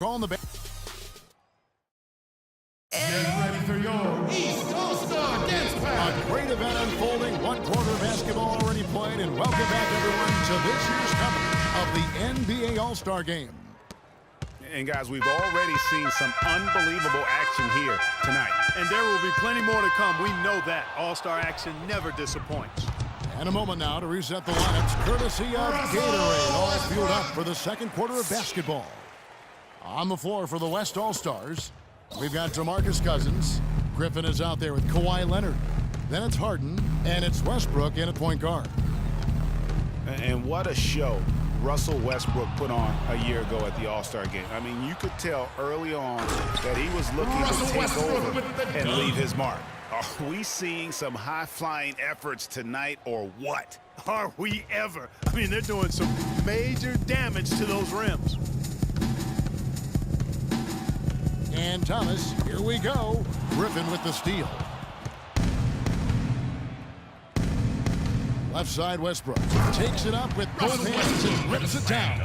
On the Get ready for your East All-Star Dance Pack. A great event unfolding. One quarter of basketball already played, and welcome back everyone to this year's coverage of the NBA All-Star Game. And guys, we've already seen some unbelievable action here tonight. And there will be plenty more to come. We know that. All-Star action never disappoints. And a moment now to reset the lineups, courtesy of Gatorade, all fueled up for the second quarter of basketball. On the floor for the West All-Stars, we've got DeMarcus Cousins. Griffin is out there with Kawhi Leonard. Then it's Harden, and it's Westbrook in at point guard. And what a show Russell Westbrook put on a year ago at the All-Star Game. I mean, you could tell early on that he was looking to take over and leave his mark. Are we seeing some high-flying efforts tonight or what? Are we ever? I mean, they're doing some major damage to those rims. And Thomas, here we go. Griffin with the steal. Left side, Westbrook takes it up with both hands and rips it down.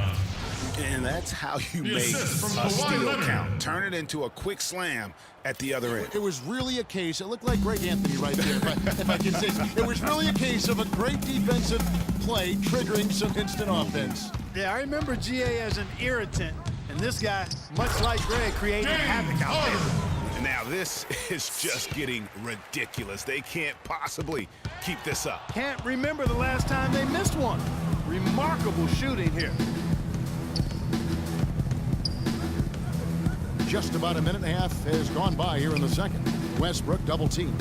And that's how you make a steal count. Turn it into a quick slam at the other end. It was really a case, it looked like Greg Anthony right there, if I can say so. It was really a case of a great defensive play triggering some instant offense. Yeah, I remember GA as an irritant. And this guy, much like Greg, created havoc out there. And now this is just getting ridiculous. They can't possibly keep this up. Can't remember the last time they missed one. Remarkable shooting here. Just about a minute and a half has gone by here in the second. Westbrook double team.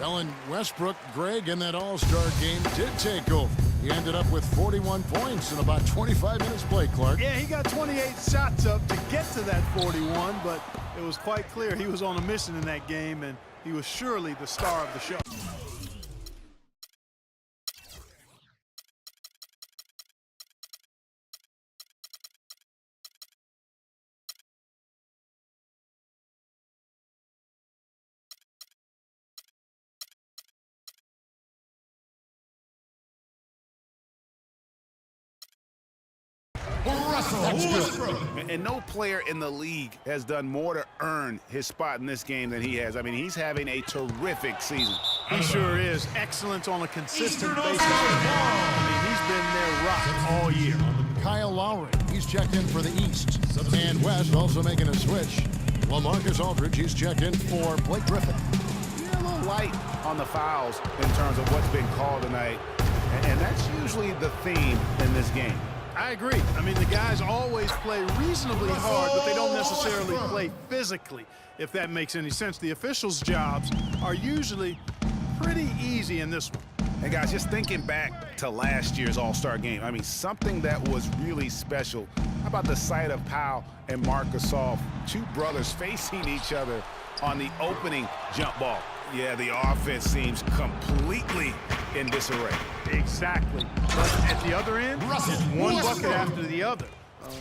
Ellen Westbrook, Greg, in that All-Star game did take over. He ended up with 41 points in about 25 minutes played, Clark. Yeah, he got 28 shots up to get to that 41, but it was quite clear he was on a mission in that game, and he was surely the star of the show. And no player in the league has done more to earn his spot in this game than he has. I mean, he's having a terrific season. He sure is. Excellence on a consistent basis. I mean, he's been their rock all year. Kyle Lowry, he's checked in for the East. And West also making a switch. LaMarcus Aldridge, he's checked in for Blake Griffin. Yeah, a little light on the fouls in terms of what's been called tonight. And that's usually the theme in this game. I agree. I mean, the guys always play reasonably hard, but they don't necessarily play physically, if that makes any sense. The officials' jobs are usually pretty easy in this one. And guys, just thinking back to last year's All-Star game, I mean, something that was really special. How about the sight of Powell and Marc Gasol, two brothers facing each other on the opening jump ball? Yeah, the offense seems completely in disarray. Exactly. But at the other end, it's one bucket after the other.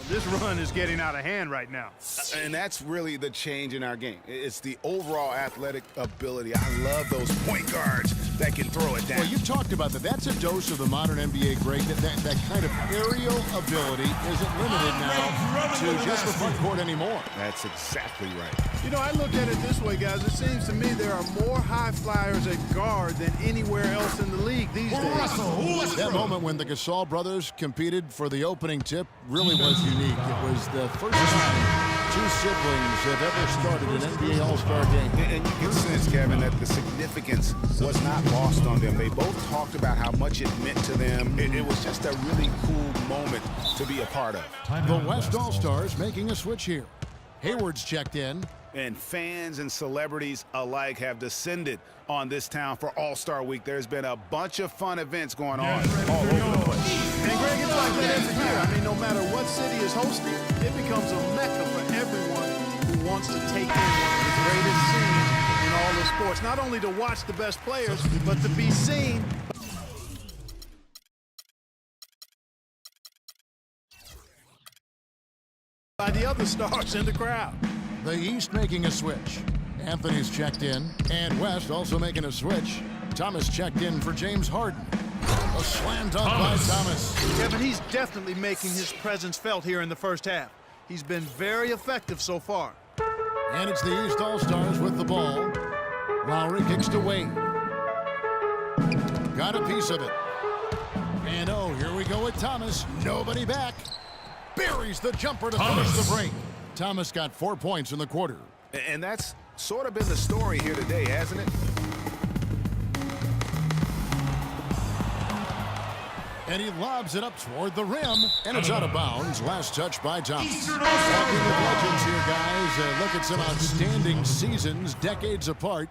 This run is getting out of hand right now. And that's really the change in our game. It's the overall athletic ability. I love those point guards that can throw it down. Well, you talked about that. That's a dose of the modern NBA great. That kind of aerial ability isn't limited now to just the front court anymore. That's exactly right. You know, I look at it this way, guys. It seems to me there are more high flyers at guard than anywhere else in the league these days. That moment when the Gasol brothers competed for the opening tip really was unique. It was the first time two siblings have ever started an NBA All-Star game. And you can sense, Kevin, that the significance was not lost on them. They both talked about how much it meant to them. It was just a really cool moment to be a part of. The West All-Stars making a switch here. Hayward's checked in. And fans and celebrities alike have descended on this town for All-Star Week. There's been a bunch of fun events going on all over the place. And Greg, it's like that every year. I mean, no matter what city is hosting, it becomes a mecca for everyone who wants to take in one of the greatest scenes in all of sports. Not only to watch the best players, but to be seen by the other stars in the crowd. The East making a switch. Anthony's checked in, and West also making a switch. Thomas checked in for James Harden. Oh, slam dunk by Thomas. Kevin, he's definitely making his presence felt here in the first half. He's been very effective so far. And it's the East All-Stars with the ball. Lowry kicks to Wade. Got a piece of it. And oh, here we go with Thomas. Nobody back. Buries the jumper to finish the break. Thomas got 4 points in the quarter. And that's sort of been the story here today, hasn't it? And he lobs it up toward the rim, and it's out of bounds. Last touch by Thomas. Talking of legends here, guys. Look at some outstanding seasons, decades apart,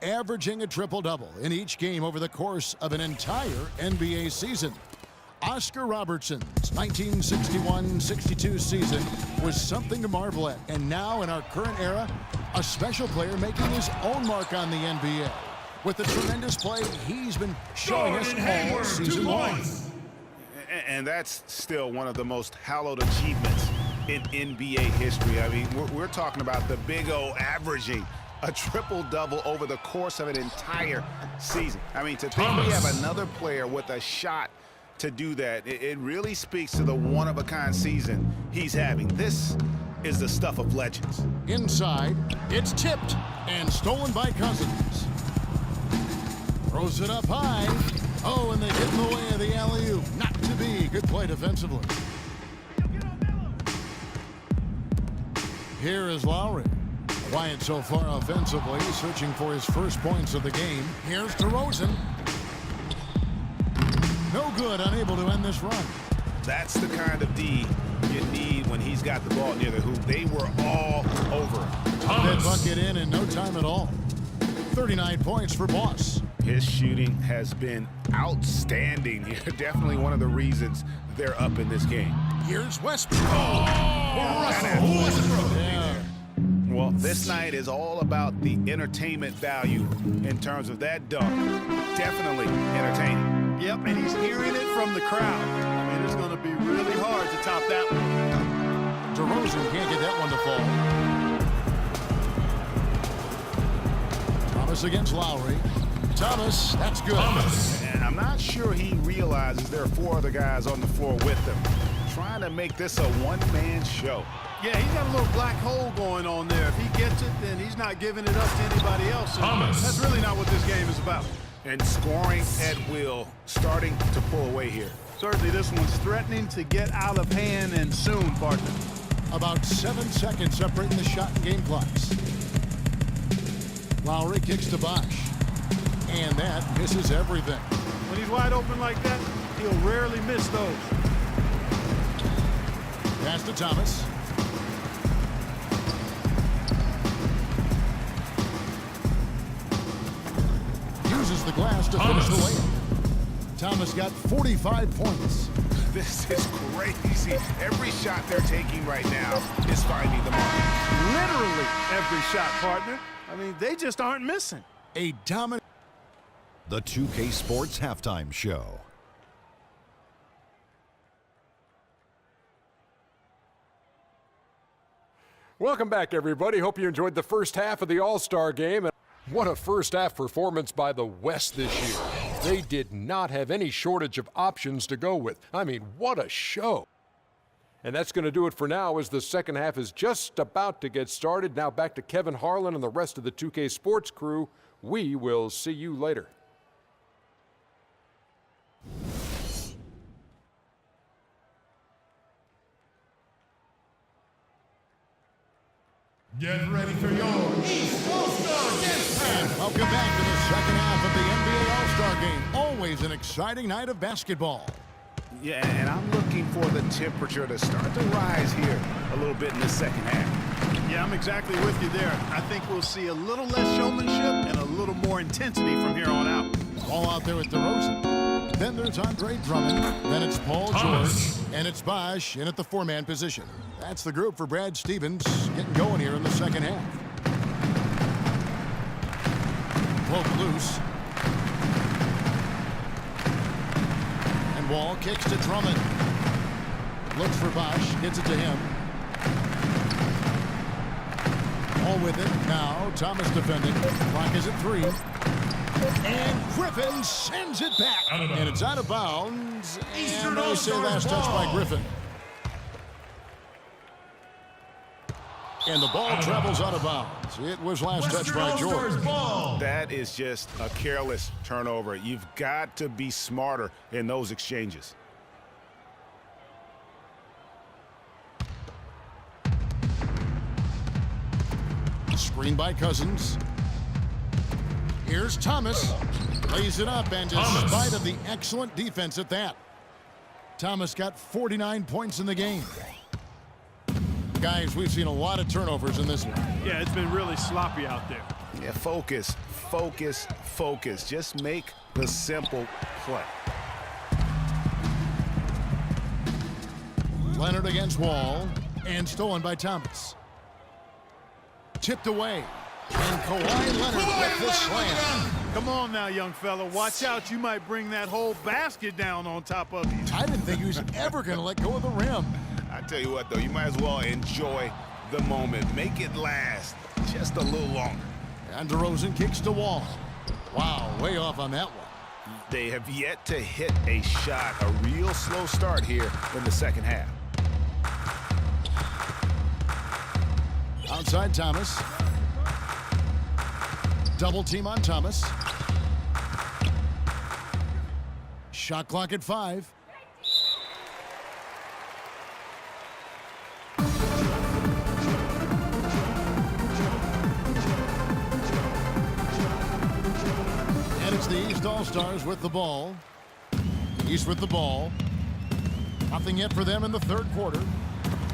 averaging a triple-double in each game over the course of an entire NBA season. Oscar Robertson's 1961-62 season was something to marvel at. And now, in our current era, a special player making his own mark on the NBA with the tremendous play he's been showing us all season long. And that's still one of the most hallowed achievements in NBA history. I mean, we're talking about the Big O averaging a triple-double over the course of an entire season. I mean, to think we have another player with a shot to do that, it really speaks to the one-of-a-kind season he's having. This is the stuff of legends. Inside, it's tipped and stolen by Cousins. Throws it up high. Oh, and they get in the way of the alley-oop. Not to be. Good play defensively. Here is Lowry. Quiet so far offensively, searching for his first points of the game. Here's DeRozan. No good, unable to end this run. That's the kind of D you need when he's got the ball near the hoop. They were all over him. That bucket in no time at all. 39 points for Boss. His shooting has been outstanding here. Definitely one of the reasons they're up in this game. Here's Westbrook. Yeah. Well, this night is all about the entertainment value in terms of that dunk. Definitely entertaining. Yep, and he's hearing it from the crowd. I mean, it's going to be really hard to top that one. DeRozan can't get that one to fall. Thomas against Lowry. Thomas, that's good. And I'm not sure he realizes there are 4 other guys on the floor with him, trying to make this a one-man show. Yeah, he's got a little black hole going on there. If he gets it, then he's not giving it up to anybody else. That's really not what this game is about. And scoring at will, starting to pull away here. Certainly this one's threatening to get out of hand, and soon, partner. About 7 seconds separating the shot and game clocks. Lowry kicks to Bosch. And that misses everything. When he's wide open like that, he'll rarely miss those. Pass to Thomas. Uses the glass to finish the layup. Thomas got 45 points. This is crazy. Every shot they're taking right now is finding the mark. Literally every shot, partner. I mean, they just aren't missing. A dominant. The 2K Sports Halftime Show. Welcome back, everybody. Hope you enjoyed the first half of the All-Star game. What a first-half performance by the West this year. They did not have any shortage of options to go with. I mean, what a show. And that's going to do it for now as the second half is just about to get started. Now back to Kevin Harlan and the rest of the 2K Sports crew. We will see you later. Get ready for your East All-Star Game. Welcome back to the second half of the NBA All-Star Game. Always an exciting night of basketball. Yeah, and I'm looking for the temperature to start to rise here a little bit in the second half. Yeah, I'm exactly with you there. I think we'll see a little less showmanship and a little more intensity from here on out. All out there with DeRozan. Then there's Andre Drummond. Then it's Paul George. And it's Bosch in at the 4-man position. That's the group for Brad Stevens getting going here in the second half. Poke loose. And Wall kicks to Drummond. Looks for Bosch. Gets it to him. All with it. Now Thomas defending. Clock is at 3. And Griffin sends it back. And it's out of bounds. And they say last touch by Griffin. And the ball travels out of bounds. It was last touch by George. That is just a careless turnover. You've got to be smarter in those exchanges. Screen by Cousins. Here's Thomas. Lays it up, and despite of the excellent defense at that, Thomas got 49 points in the game. Guys, we've seen a lot of turnovers in this one. Yeah, it's been really sloppy out there. Yeah, focus, focus, focus. Just make the simple play. Leonard against Wall, and stolen by Thomas. Tipped away, and Kawhi Leonard with the slam. Come on now, young fella. Watch out. You might bring that whole basket down on top of you. I didn't think he was ever going to let go of the rim. I tell you what, though, you might as well enjoy the moment. Make it last just a little longer. And DeRozan kicks to Wall. Wow, way off on that one. They have yet to hit a shot. A real slow start here in the second half. Outside Thomas. Double team on Thomas. Shot clock at 5. And it's the East All-Stars with the ball. East with the ball. Nothing yet for them in the third quarter.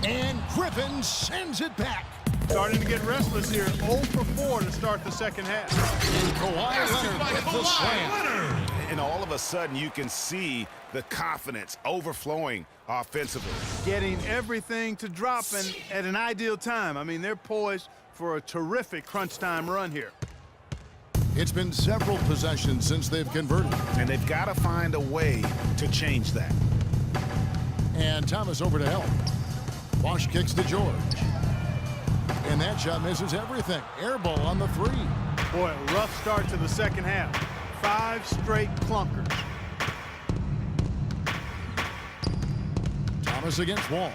And Griffin sends it back. Starting to get restless here. 0 for 4 to start the second half. And Kawhi Leonard with the slam. And all of a sudden, you can see the confidence overflowing offensively. Getting everything to drop and at an ideal time. I mean, they're poised for a terrific crunch time run here. It's been several possessions since they've converted. And they've got to find a way to change that. And Thomas over to help. Bosch kicks to George. And that shot misses everything. Air ball on the 3. Boy, a rough start to the second half. 5 straight clunkers. Thomas against Wall.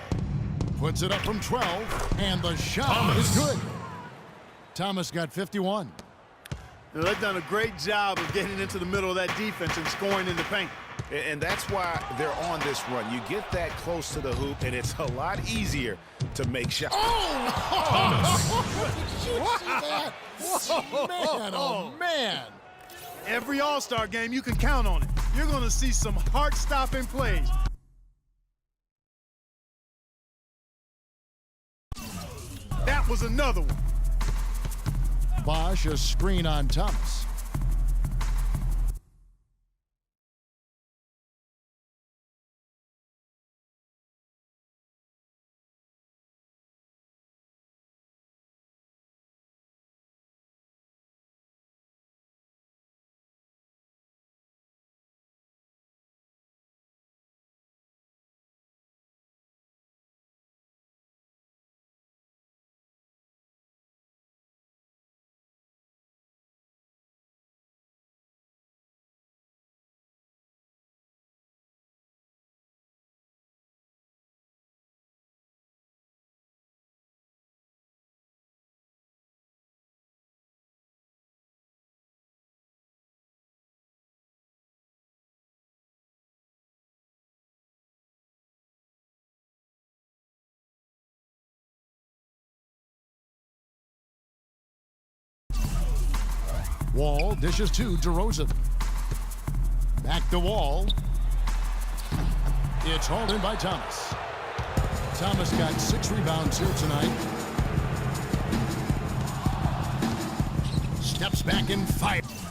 Puts it up from 12. And the shot is good. Thomas got 51. Now, they've done a great job of getting into the middle of that defense and scoring in the paint. And that's why they're on this run. You get that close to the hoop, and it's a lot easier to make shots. Oh! Did you see that? Man, oh, man. Every All-Star game, you can count on it. You're going to see some heart-stopping plays. That was another one. Bosch, a screen on Thomas. Wall dishes to DeRozan. Back to Wall. It's hauled in by Thomas. Thomas got 6 rebounds here tonight. Steps back and fires.